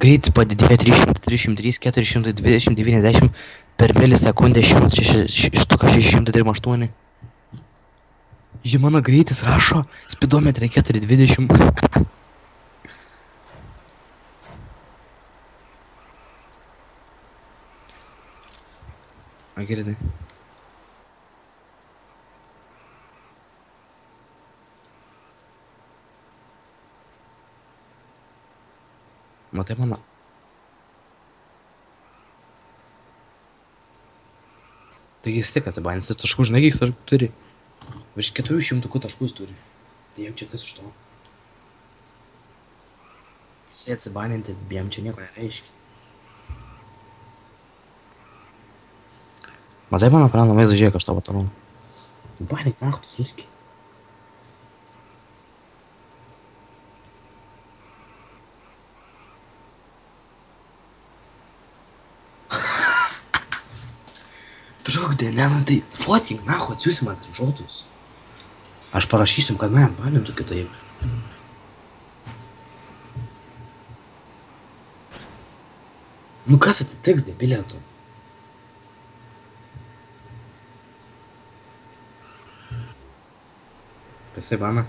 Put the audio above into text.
Greitis padidėjo 300, 303, 420, 90 per milisekundę 100,638. Ji mano greitis rašo spidometrė 420. A girdi? Matai mano? Taigi vis tiek atsibanins, taškų žinai, kiek taškų turi. Virš 400 taškų jis turi. Tai jam čia kas iš to? Jisai atsibaninti, jam čia nieko nereiškia. Matai mano prano vaizdą, žiūrėk, aš tavo tarau. Banik nachtą, susikė. Trukdė, ne, nu tai fotkink, nacho, atsiūsim atskrižuotus. Aš parašysim, kad mane banintų kitaip. Nu kas atsitiks, debilė tu? Jisai bana.